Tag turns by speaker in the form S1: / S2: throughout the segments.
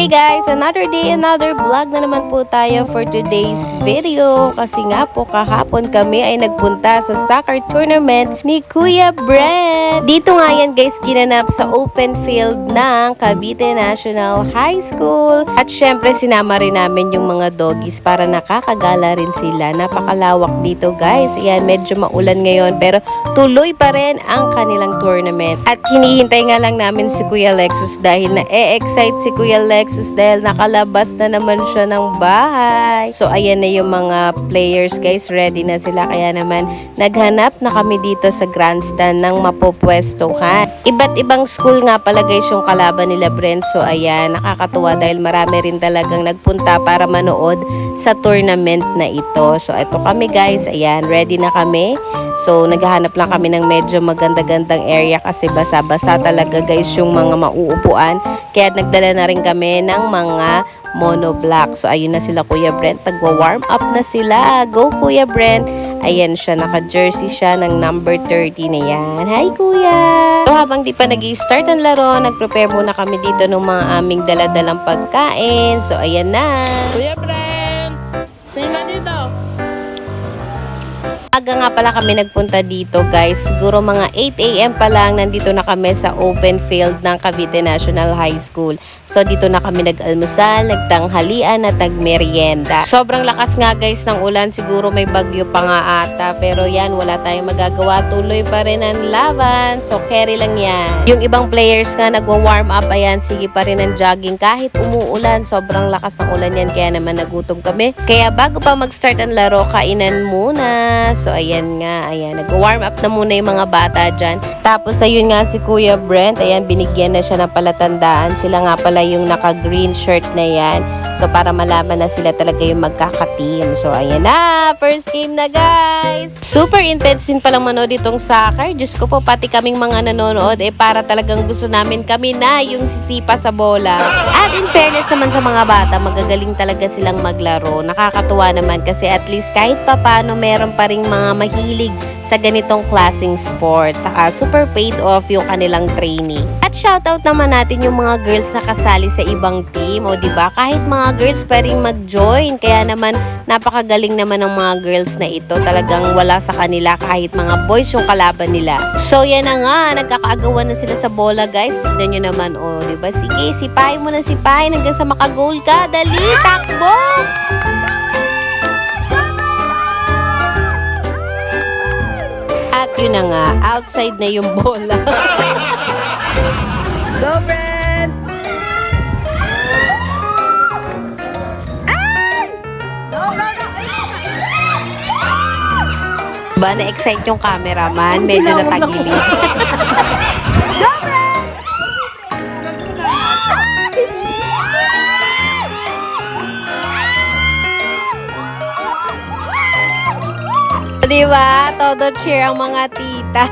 S1: Hey guys, another day, another vlog na naman po tayo for today's video. Kasi nga po kahapon kami ay nagpunta sa soccer tournament ni Kuya Brent. Dito nga yan guys ginanap sa open field ng Cavite National High School. At syempre sinama rin namin yung mga doggies para nakakagala rin sila. Napakalawak dito guys. Yan, medyo maulan ngayon pero tuloy pa rin ang kanilang tournament. At hinihintay nga lang namin si Kuya Lexus dahil na-excite si Kuya Lexus dahil nakalabas na naman siya ng bahay. So ayan na yung mga players guys, ready na sila, kaya naman naghanap na kami dito sa grandstand ng mapopwestuhan. Iba't ibang school nga pala guys yung kalaban nila Brent. So ayan, nakakatuwa dahil marami rin talagang nagpunta para manood sa tournament na ito. So ito kami guys, ayan, ready na kami. So naghahanap lang kami ng medyo maganda-gandang area kasi basa-basa talaga guys yung mga mauupuan. Kaya nagdala na rin kami ng mga monoblock. So ayun na sila Kuya Brent, nagwa-warm up na sila. Go Kuya Brent! Ayan siya, naka-jersey siya ng number 30 na yan. Hi Kuya! So habang di pa nag-i-start ang laro, nag-prepare muna kami dito ng mga aming daladalang pagkain. So ayan na!
S2: Kuya Brent! Tingnan dito!
S1: Aga nga pala kami nagpunta dito guys. Siguro mga 8 AM pa lang nandito na kami sa open field ng Cavite National High School. So dito na kami nag-almusal, nagtanghalian at nagmerienda. Sobrang lakas nga guys ng ulan. Siguro may bagyo pa nga ata. Pero yan, wala tayong magagawa. Tuloy pa rin ang laban. So carry lang yan. Yung ibang players nga nagwa-warm up. Ayan, sige pa rin ang jogging kahit umuulan. Sobrang lakas ng ulan yan. Kaya naman nagutom kami. Kaya bago pa mag-start ang laro, kainan muna. So ayan nga, ayan, nag-warm up na muna yung mga bata dyan. Tapos ayun nga si Kuya Brent, ayan, binigyan na siya ng palatandaan. Sila nga pala yung naka-green shirt na yan. So para malaman na sila talaga yung magkaka-team. So ayan na, first game na guys! Super intense din palang manood itong soccer. Diyos ko po, pati kaming mga nanonood, para talagang gusto namin kami na yung sisipa sa bola. At in fairness naman sa mga bata, magagaling talaga silang maglaro. Nakakatuwa naman kasi at least kahit pa paano meron pa ring mga mahilig sa ganitong klaseng sport. Saka super paid off yung kanilang training. At shoutout naman natin yung mga girls na kasali sa ibang team. O diba, kahit mga girls pa rin mag-join. Kaya naman napakagaling naman ng mga girls na ito. Talagang wala sa kanila kahit mga boys yung kalaban nila. So yan na nga, nagkakaagawan na sila sa bola guys. Tignan nyo naman, o diba, sige, sipahin mo na sipahin hanggang sa makagoal ka. Dali, takbo! At yun na nga, outside na yung bola.
S2: Go Brent!
S1: Ba, na-excite yung cameraman, medyo natagilid. Diba? Todo cheer ang mga tita.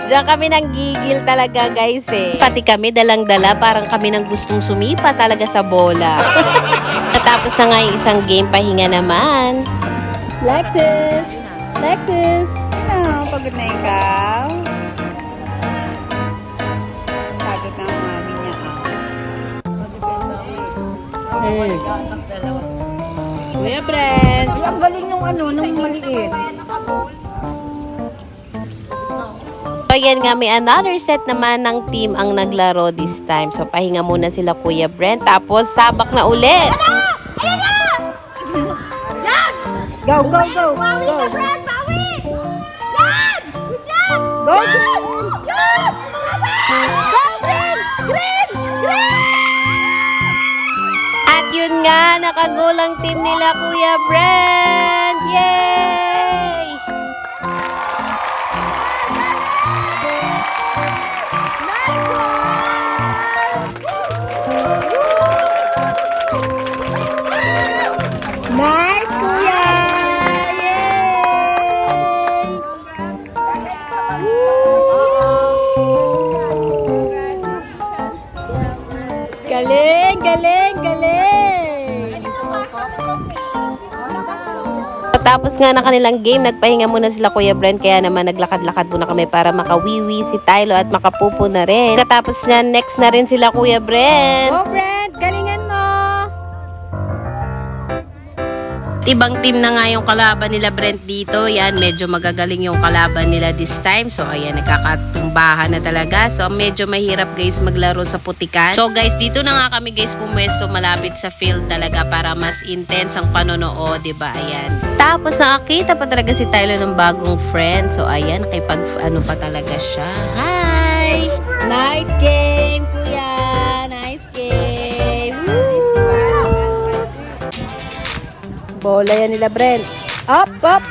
S1: Diyan kami nang gigil talaga guys eh. Pati kami dalang-dala, parang kami nang gustong sumipa talaga sa bola. Natapos na nga yung isang game, pahinga naman.
S2: Lexus! Lexus! Ano? Pagod na ikaw? Pagod na ang mami niya. Hey! Kuya Brent! Ay, ang galing nung nung maliit.
S1: So yan nga, may another set naman ng team ang naglaro this time. So pahinga muna sila Kuya Brent, tapos sabak na ulit.
S2: Ayan na! Yan! Go, go, go! Bawi ka, Brent! Bawi! Yan! Good job! Go! Yan! Yan! Go, Green! Green! Green!
S1: At yun nga, nakagol ang team nila Kuya Brent! Yay!
S2: Nice, Kuya! Yay! Galing, galing, galing!
S1: Tapos nga na kanilang game, nagpahinga muna sila Kuya Brent, kaya naman naglakad-lakad muna kami para makawiwi si Tylo at makapupo na rin. Katapos niya, next na rin sila Kuya Brent.
S2: Oh, Brent! Galingan
S1: Ibang team na nga yung kalaban nila Brent dito. Yan, medyo magagaling yung kalaban nila this time. So, ayan, nagkakatumbahan na talaga. So, medyo mahirap guys maglaro sa putikan. So, guys, dito na nga kami guys pumwesto malapit sa field talaga para mas intense ang panonood, diba? Ayan. Tapos, nakakita pa talaga si Tyler ng bagong friend. So, ayan, nakipag ano pa talaga siya. Hi!
S2: Nice game, kuya! Nice game! Woo! Bola yan nila, Brent. Up, up!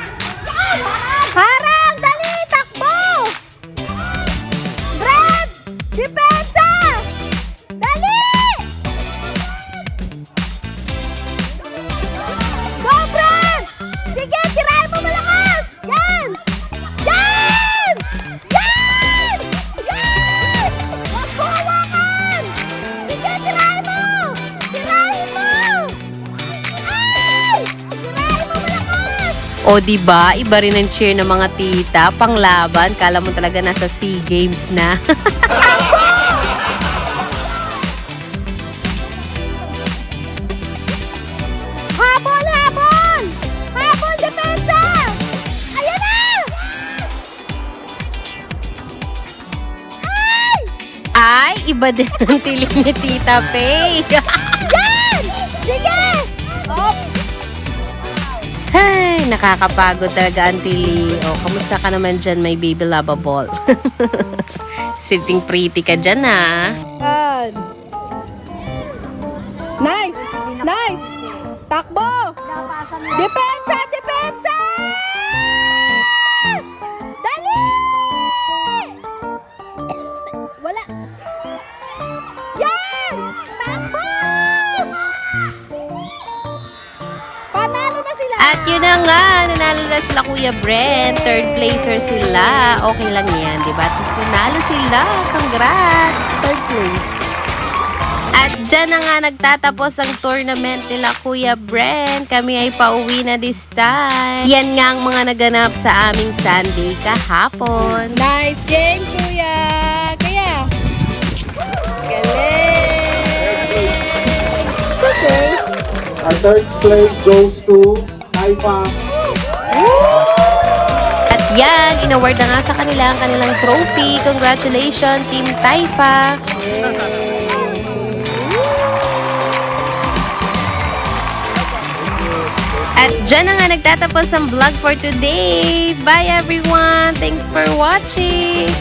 S2: Harang! Dali! Takbo! Brent! Depensa! Dali! Go, Brent! Sige, tirahin mo malakas! Yan! Yan! Yan! Yan! Huwag mo hawakan! Sige, tirahin mo! Tirahin mo! Ay! Tirahin mo malakas!
S1: O, diba? Iba rin ang cheer ng mga tita. Panglaban. Kala mo talaga nasa SEA Games na.
S2: Habol! Habol! Habol, depensa! Ayan na! Ay!
S1: Ay, iba din ang tiling ni Tita Faye.
S2: Yan! Sige! Op!
S1: Ay, nakakapagod talaga ang tili. O, kamusta ka naman dyan, my baby lovable? Sitting pretty ka dyan, ha?
S2: Yan. Nice! Nice! Takbo! Depensa! Depensa! Dali! Wala! Yan! Takbo! Panalo na sila!
S1: At yun na nga, nanalo na sila Kuya Brent. Third placer sila. Okay lang yan, di ba? Tapos nanalo sila. Congrats! Third place. At dyan na nga nagtatapos ang tournament nila Kuya Brent. Kami ay pauwi na this time. Yan nga ang mga naganap sa aming Sunday kahapon.
S2: Nice game, kuya! Kaya! Galing! Okay.
S3: Our third place goes to Taifa.
S1: At yan, inaward na nga sa kanila ang kanilang trophy. Congratulations, Team Taifa! At dyan na nga nagtatapos ang vlog for today. Bye everyone! Thanks for watching!